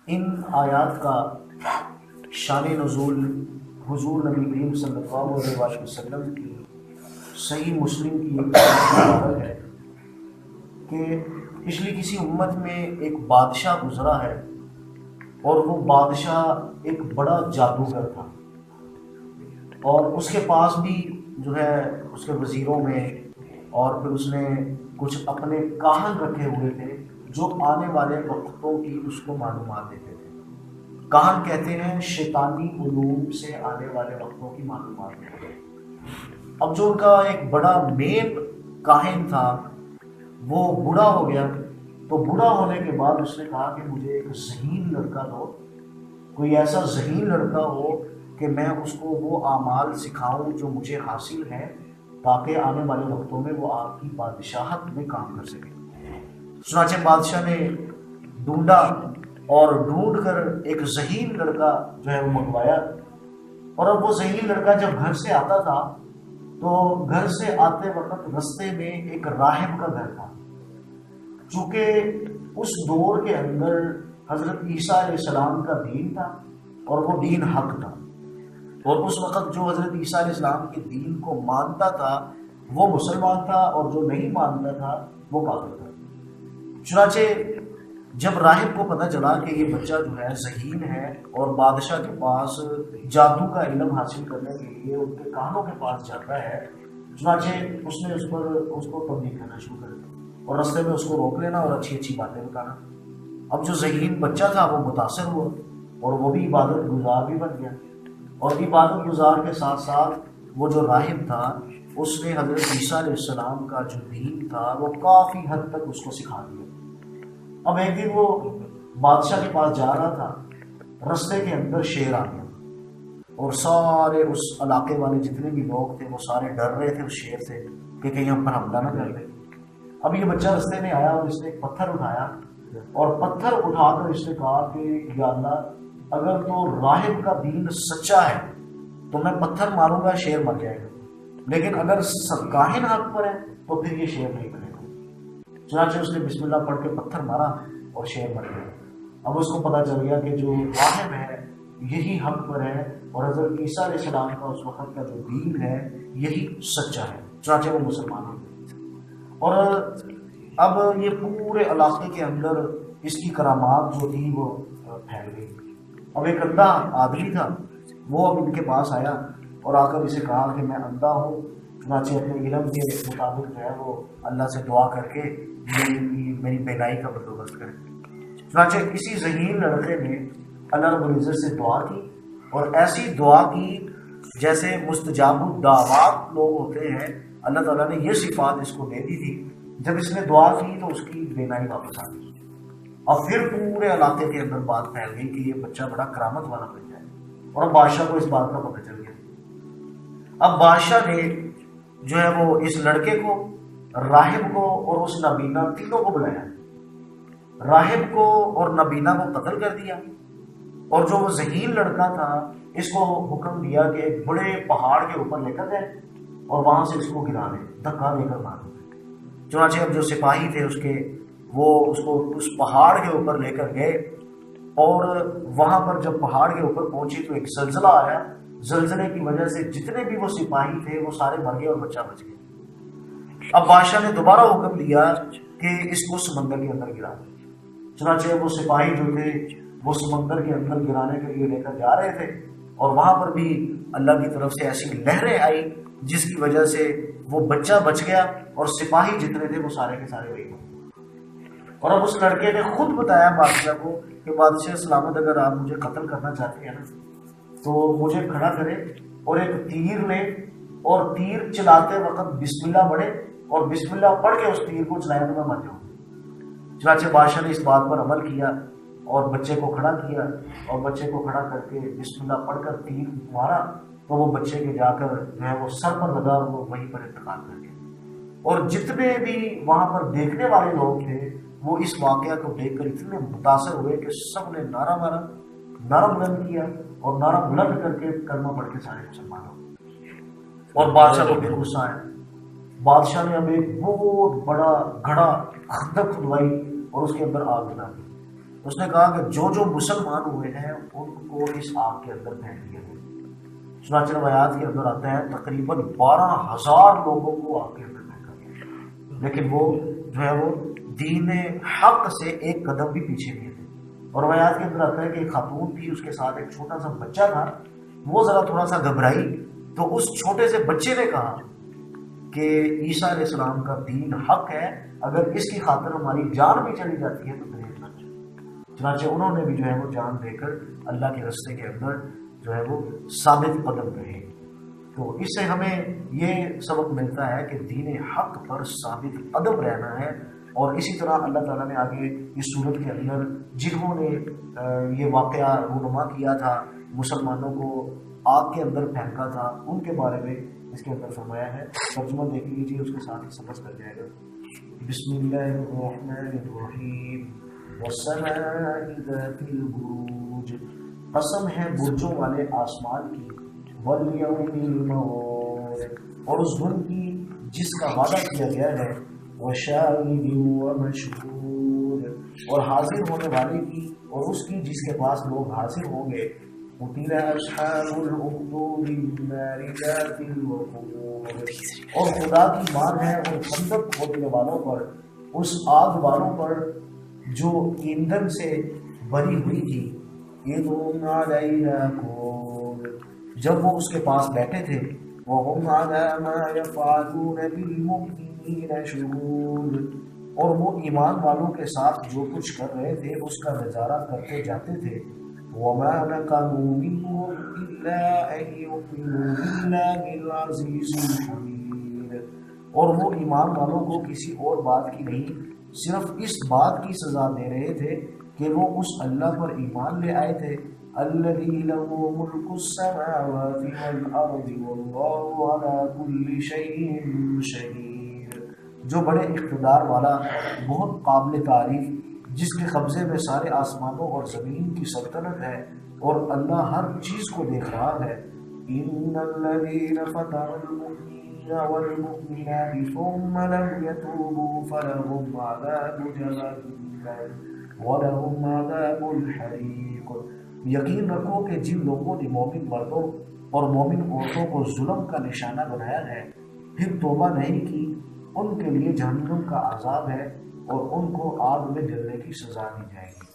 ان آیات کا شان نزول حضور نبی کریم صلی اللہ علیہ وسلم کی صحیح مسلم کی ایک عبارت ہے کہ پچھلی کسی امت میں ایک بادشاہ گزرا ہے اور وہ بادشاہ ایک بڑا جادوگر تھا، اور اس کے پاس بھی جو ہے اس کے وزیروں میں اور پھر اس نے کچھ اپنے کاہن رکھے ہوئے تھے جو آنے والے وقتوں کی اس کو معلومات دیتے تھے۔ کاہن کہتے ہیں شیطانی علوم سے آنے والے وقتوں کی معلومات دیتے ہیں۔ اب جو ان کا ایک بڑا مین کاہن تھا وہ بوڑھا ہو گیا، تو بوڑھا ہونے کے بعد اس نے کہا کہ مجھے ایک ذہین لڑکا دو، کوئی ایسا ذہین لڑکا ہو کہ میں اس کو وہ اعمال سکھاؤں جو مجھے حاصل ہیں تاکہ آنے والے وقتوں میں وہ آپ کی بادشاہت میں کام کر سکے۔ چنانچہ بادشاہ نے ڈھونڈا اور ڈھونڈ کر ایک ذہین لڑکا جو ہے وہ منگوایا، اور اب وہ ذہین لڑکا جب گھر سے آتا تھا تو گھر سے آتے وقت رستے میں ایک راہب کا گھر تھا۔ چونکہ اس دور کے اندر حضرت عیسیٰ علیہ السلام کا دین تھا اور وہ دین حق تھا، اور اس وقت جو حضرت عیسیٰ علیہ السلام کے دین کو مانتا تھا وہ مسلمان تھا، اور جو نہیں مانتا تھا وہ کافر تھا۔ چنانچہ جب راہب کو پتہ چلا کہ یہ بچہ جو ہے ذہین ہے اور بادشاہ کے پاس جادو کا علم حاصل کرنے کے لیے ان کے کانوں کے پاس جاتا ہے، چنانچہ اس نے اس کو تبلیغ کرنا شروع کر دیا اور رستے میں اس کو روک لینا اور اچھی اچھی باتیں بتانا۔ اب جو ذہین بچہ تھا وہ متاثر ہوا اور وہ بھی عبادت گزار بھی بن گیا، اور عبادت گزار کے ساتھ ساتھ وہ جو راہب تھا اس نے حضرت عیسیٰ علیہ السلام کا جو دین تھا وہ کافی حد تک اس کو سکھا دیا۔ اب ایک دن وہ بادشاہ کے پاس جا رہا تھا، رستے کے اندر شیر آ گیا اور سارے اس علاقے والے جتنے بھی لوگ تھے وہ سارے ڈر رہے تھے اس شیر سے کہ کہیں ہم پر حملہ نہ کر دے۔ اب یہ بچہ رستے میں آیا اور اس نے ایک پتھر اٹھایا، اور پتھر اٹھا کر اس نے کہا کہ یا اللہ اگر تو راہب کا دین سچا ہے تو میں پتھر ماروں گا شیر مر جائے گا، لیکن اگر کاہن حق پر ہے تو پھر یہ شیر نہیں بنے گا۔ چنانچہ اس نے بسم اللہ پڑھ کے پتھر مارا اور شیر مر گیا۔ اب اس کو پتہ چل گیا کہ جو راہب ہے یہی حق پر ہے، اور حضرت عیسیٰ علیہ السلام کا اس وقت کا جو دین ہے یہی سچا ہے۔ چنانچہ وہ مسلمان ہو گئے، اور اب یہ پورے علاقے کے اندر اس کی کرامات جو تھی وہ پھیل گئی۔ اب ایک اندھا آدمی تھا، وہ اب ان کے پاس آیا اور آ کر اسے کہا کہ میں اندھا ہوں، چنانچہ اپنے علم کے مطابق جو ہے وہ اللہ سے دعا کر کے میری بینائی کا بندوبست کرے۔ چنانچہ کسی ذہین لڑکے نے اللہ رب العزت سے دعا کی، اور ایسی دعا کی جیسے مستجاب الدعوات لوگ ہوتے ہیں، اللہ تعالیٰ نے یہ صفات اس کو دے دی تھی۔ جب اس نے دعا کی تو اس کی بینائی واپس آ گئی، اور پھر پورے علاقے کے اندر بات پھیل گئی کہ یہ بچہ بڑا کرامت والا بن جائے، اور اب بادشاہ کو اس بات کا پتہ چل گیا۔ اب بادشاہ نے جو ہے وہ اس لڑکے کو، راہب کو اور اس نابینا تینوں کو بلایا۔ راہب کو اور نابینا کو قتل کر دیا، اور جو وہ ذہین لڑکا تھا اس کو حکم دیا کہ ایک بڑے پہاڑ کے اوپر لے کر جائے اور وہاں سے اس کو گرا دے، دھکا دے کر مار دے۔ چنانچہ اب جو سپاہی تھے اس کے، وہ اس کو اس پہاڑ کے اوپر لے کر گئے، اور وہاں پر جب پہاڑ کے اوپر پہنچے تو ایک زلزلہ آیا۔ زلزلے کی وجہ سے جتنے بھی وہ سپاہی تھے وہ سارے مر گئے اور بچہ بچ گیا۔ اب بادشاہ نے دوبارہ حکم دیا کہ اس کو سمندر کے اندر گرا دے۔ چنانچہ وہ سپاہی جو تھے وہ سمندر کے اندر گرانے کے لیے لے کر جا رہے تھے، اور وہاں پر بھی اللہ کی طرف سے ایسی لہریں آئی جس کی وجہ سے وہ بچہ بچ گیا، اور سپاہی جتنے تھے وہ سارے کے سارے وہی ہو۔ اور اب اس لڑکے نے خود بتایا بادشاہ کو کہ بادشاہ سلامت اگر آپ مجھے قتل کرنا چاہتے ہیں نا تو مجھے کھڑا کرے اور ایک تیر لے، اور تیر چلاتے وقت بسم اللہ پڑھے، اور بسم اللہ پڑھ کے اس تیر کو چلایا تو میں مر جاؤں۔ چنانچہ بادشاہ نے اس بات پر عمل کیا اور بچے کو کھڑا کیا، اور بچے کو کھڑا کر کے بسم اللہ پڑھ کر تیر مارا تو وہ بچے کے جا کر جو ہے وہ سر پر لگا اور وہ وہیں پر انتقال کر گیا۔ اور جتنے بھی وہاں پر دیکھنے والے لوگ تھے وہ اس واقعہ کو دیکھ کر اتنے متاثر ہوئے کہ سب نے نعرہ مارا، نعرہ بلند کیا، اور نعرہ بلند کر کے کلمہ پڑھ کے سارے مسلمان ہو گئے۔ اور بادشاہ کو پھر غصہ آیا۔ بادشاہ نے اب ایک بہت بڑا گھڑا خندق کھدوائی اور اس کے اندر آگ لگا دی، تو اس نے کہا کہ جو جو مسلمان ہوئے ہیں ان کو اس آگ کے اندر پھینک دیا گیا۔ چنانچہ روایات کے اندر آتا ہے تقریباً 12,000 لوگوں کو آگ کے اندر پھینکا گیا، لیکن وہ جو ہے وہ دین حق سے ایک قدم بھی پیچھے نہیں تھے۔ اور روایات کے اندر آتا ہے کہ ایک خاتون تھی، اس کے ساتھ ایک چھوٹا سا بچہ تھا، وہ ذرا تھوڑا سا گھبرائی تو اس چھوٹے سے بچے نے کہا کہ عیسیٰ علیہ السلام کا دین حق ہے، اگر اس کی خاطر ہماری جان بھی چلی جاتی ہے تو پرہیز نہ کریں۔ چنانچہ انہوں نے بھی جو ہے وہ جان دے کر اللہ کے راستے کے اندر جو ہے وہ ثابت قدم رہے۔ تو اس سے ہمیں یہ سبق ملتا ہے کہ دین حق پر ثابت قدم رہنا ہے۔ اور اسی طرح اللہ تعالیٰ نے آگے اس صورت کے اندر جنہوں نے یہ واقعہ رونما کیا تھا، مسلمانوں کو آگ کے اندر پھینکا تھا، ان کے بارے میں اس کے اندر فرمایا ہے۔ ترجمہ دیکھ لیجیے، اس کے ساتھ ہی سمجھ کر جائے گا۔ بسم اللہ الرحمن الرحیم والسماء ذات البروج، قسم ہے برجوں والے آسمان کی، والیوم الموعود، اور اس دن کی جس کا وعدہ کیا گیا ہے، وشاہد ومشہود، اور حاضر ہونے والے کی اور اس کی جس کے پاس لوگ حاضر ہوں گے۔ قتل اصحاب الاخدود النار ذات الوقود، اور خدا کی مان ہے اور خندق کھودنے والوں پر، اس آگ والوں پر جو ایندھن سے بری ہوئی تھی۔ اذ هم علیہا قعود، جب وہ اس کے پاس بیٹھے تھے۔ وهم علی ما یفعلون بالمؤمنین شہود، اور وہ ایمان والوں کے ساتھ جو کچھ کر رہے تھے اس کا نظارہ کرتے جاتے تھے۔ وما نقموا منهم الا ان يؤمنوا بالله العزیز الحمید، اور وہ ایمان والوں کو کسی اور بات کی نہیں، صرف اس بات کی سزا دے رہے تھے کہ وہ اس اللہ پر ایمان لے آئے تھے، الذی له ملک السماوات والارض واللہ علی کل شیء شہید، جو بڑے اقتدار والا، بہت قابل تعریف، جس کے قبضے میں سارے آسمانوں اور زمین کی سلطنت ہے، اور اللہ ہر چیز کو دیکھ رہا ہے۔ ان الذین فتنوا المؤمنین والمؤمنات ثم لم يتوبوا فلهم عذاب جہنم ولهم عذاب الحریق، یقین رکھو کہ جن لوگوں نے مومن مردوں اور مومن عورتوں کو ظلم کا نشانہ بنایا ہے پھر توبہ نہیں کی، ان کے لیے جہنم کا عذاب ہے اور ان کو آگ میں جلنے کی سزا دی جائے گی۔